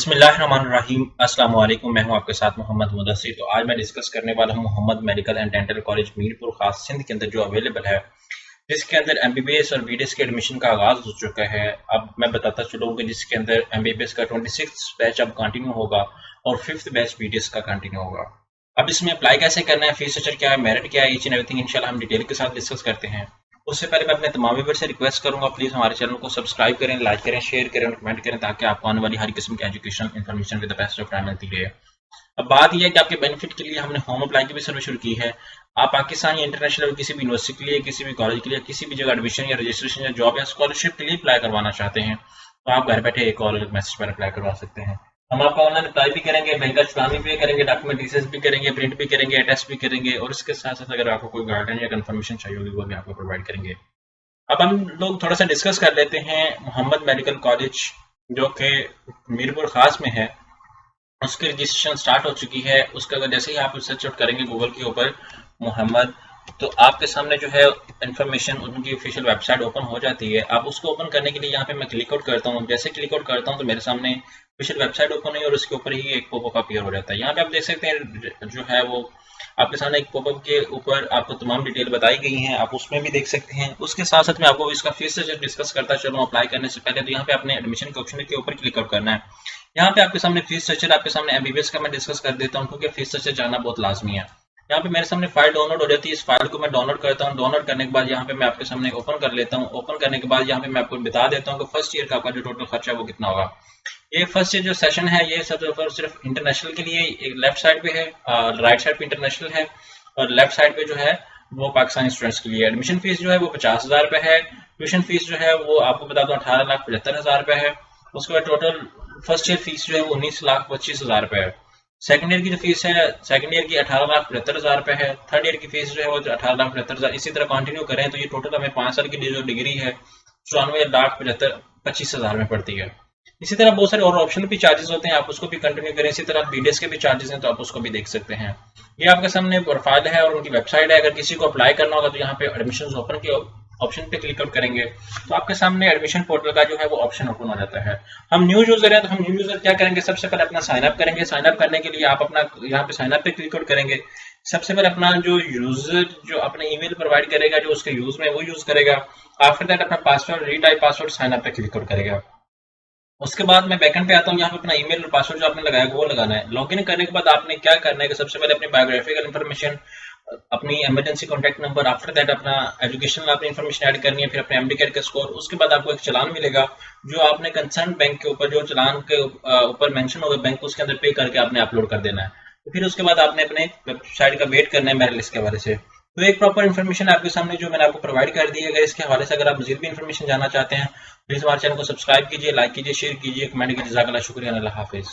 बिस्मिल्लाहिर्रहमानिर्रहीम। अस्सलाम वालेकुम। मैं हूं आपके साथ मोहम्मद मुदस्सिर। तो आज मैं डिस्कस करने वाला हूं Mohammad medical and dental college Mirpur Khas Sindh के अंदर जो अवेलेबल है, जिसके अंदर एमबीबीएस और बीडीएस के एडमिशन का आगाज हो चुका है। अब मैं बताता चलूंगा जिसके अंदर एमबीबीएस का 26 बैच अब कंटिन्यू होगा और 5th बैच बीडीएस का कंटिन्यू होगा। अब इसमें अप्लाई कैसे करना है, फीस स्ट्रक्चर क्या है, मेरिट क्या है, ईच एंड एवरीथिंग इंशाल्लाह हम डिटेल के साथ डिस्कस करते हैं। उससे पहले मैं अपने तमाम व्यूअर्स से रिक्वेस्ट करूंगा, प्लीज हमारे चैनल को सब्सक्राइब करें, लाइक करें, शेयर करें और कमेंट करें ताकि आपको आने वाली हर किस्म की education information with the best of time मिलती रहे। अब बात यह है कि आपके बेनिफिट के लिए हमने होम अप्लाई की भी सर्विस शुरू की है। आप पाकिस्तान या इंटरनेशनल किसी भी यूनिवर्सिटी के लिए, किसी भी कॉलेज के लिए, किसी भी जगह एडमिशन या रजिस्ट्रेशन या जॉब या स्कॉलरशिप के लिए अप्लाई करवाना चाहते हैं तो आप घर बैठे एक कॉल और मैसेज पर अप्लाई करवा सकते हैं। हम आपका ऑनलाइन अप्लाई भी करेंगे, बैंक का चलान भी पे करेंगे, डॉक्यूमेंट डिटेल्स भी करेंगे, प्रिंट भी करेंगे, अटेस्ट भी करेंगे और इसके साथ साथ अगर आपको कोई गाइडलाइन या कंफर्मेशन चाहिए होगी वो भी आपको प्रोवाइड करेंगे। अब हम लोग थोड़ा सा डिस्कस कर लेते हैं मोहम्मद मेडिकल कॉलेज जो कि मीरपुर खास में है। उसकी रजिस्ट्रेशन स्टार्ट हो चुकी है। उसका अगर जैसे ही आप सर्च आउट करेंगे गूगल के ऊपर मोहम्मद, तो आपके सामने जो है इन्फॉर्मेशन उनकी ऑफिशियल वेबसाइट ओपन हो जाती है। आप उसको ओपन करने के लिए यहाँ पे मैं क्लिक आउट करता हूँ। जैसे क्लिक आउट करता हूँ तो मेरे सामने ऑफिशियल वेबसाइट ओपन हुई और उसके ऊपर ही एक पॉपअप अपीयर हो जाता है। यहाँ पे आप देख सकते हैं जो है वो आपके सामने एक पॉपअप के ऊपर आपको तमाम डिटेल बताई गई हैं, आप उसमें भी देख सकते हैं। उसके साथ साथ मैं आपको इसका फीस स्ट्रक्चर डिस्कस करता चलूँ अप्लाई करने से पहले। तो यहाँ पे आपने एडमिशन के ऑप्शन के ऊपर क्लिक आउट करना है। यहाँ पे आपके सामने फीस स्ट्रक्चर, आपके सामने एमबीबीएस का मैं डिस्कस कर देता हूँ क्योंकि फीस स्ट्रक्चर जानना बहुत लाजमी है। यहाँ पे मेरे सामने फाइल डाउनलोड हो जाती है। इस फाइल को मैं डाउनलोड करता हूँ। डाउनलोड करने के बाद यहाँ पे मैं आपके सामने ओपन कर लेता हूँ। ओपन करने के बाद यहाँ पे मैं आपको बता देता हूँ कि फर्स्ट ईयर का आपका जो टोटल खर्चा है वो कितना होगा। ये फर्स्ट ईयर जो सेशन है ये सिर्फ इंटरनेशनल के लिए, एक लेफ्ट साइड पे है, राइट साइड पे इंटरनेशनल है और लेफ्ट साइड पे जो है वो पाकिस्तानी स्टूडेंट्स के लिए। एडमिशन फीस जो है वो 50,000 रुपए है। ट्यूशन फीस जो है वो आपको बता दूं 18,75,000 रुपए है। उसके बाद टोटल फर्स्ट ईयर फीस जो है वो 19,25,000 रुपए है। सेकंड ईयर की जो फीस है, सेकंड ईयर की 18,75,000 रुपए है। थर्ड ईयर की फीस जो है वो 18,75,000। इसी तरह कंटिन्यू करें तो ये टोटल हमें 5 साल की जो डिग्री है 94,75,25,000 में पड़ती है। इसी तरह बहुत सारे और ऑप्शनल भी चार्जेस होते हैं, आप उसको भी कंटिन्यू करें। इसी तरह बीडीएस के भी चार्जेस हैं तो आप उसको भी देख सकते हैं। ये आपके सामने प्रोफाइल है और उनकी वेबसाइट है। अगर किसी को अप्लाई करना होगा तो यहाँ पे एडमिशन ओपन के ऑप्शन पे क्लिक आउट करेंगे तो आपके सामने एडमिशन पोर्टल का जो है वो ऑप्शन ओपन हो जाता है। हम न्यू यूजर हैं तो हम न्यू यूजर क्या करेंगे, सबसे पहले अपना साइन अप करेंगे। साइन अप करने के लिए आप अपना यहाँ पे साइन अप पे क्लिक आउट करेंगे। सबसे पहले अपना जो यूजर जो अपने ईमेल प्रोवाइड करेगा जो उसके यूज में वो यूज करेगा। आफ्टर दैट अपना password retype password sign up पे क्लिक आउट करेगा। उसके बाद मैं बैकएंड पे आता हूँ। यहाँ पे अपना ईमेल और पासवर्ड जो आपने लगाया वो लगाना है। लॉगिन करने के बाद आपने क्या करना है कि सबसे पहले अपनी बायोग्राफिकल इन्फॉर्मेशन, अपनी emergency contact number, after that अपना एजुकेशनल आपने इन्फॉर्मेशन ऐड करनी है, फिर अपने एमडी कैट का स्कोर। उसके बाद आपको एक चलान मिलेगा जो आपने कंसर्न बैंक के ऊपर जो चलान के ऊपर मेंशन होगा बैंक, उसके अंदर पे करके आपने अपलोड कर देना है। तो फिर उसके बाद आपने अपने वेबसाइट का वेट करना है मेरिट लिस्ट के हवाले से। तो एक प्रॉपर इन्फॉर्मेशन आपके सामने जो मैंने आपको प्रोवाइड कर दी है। अगर इसके हवाले से अगर आप मजीद भी इन्फॉर्मेशन जानना चाहते हैं प्लीज हमारे चैनल को सब्सक्राइब कीजिए, लाइक कीजिए, शेयर कीजिए, कमेंट कीजिए। जज़ाकल्लाह, शुक्रिया, अल्लाह हाफिज।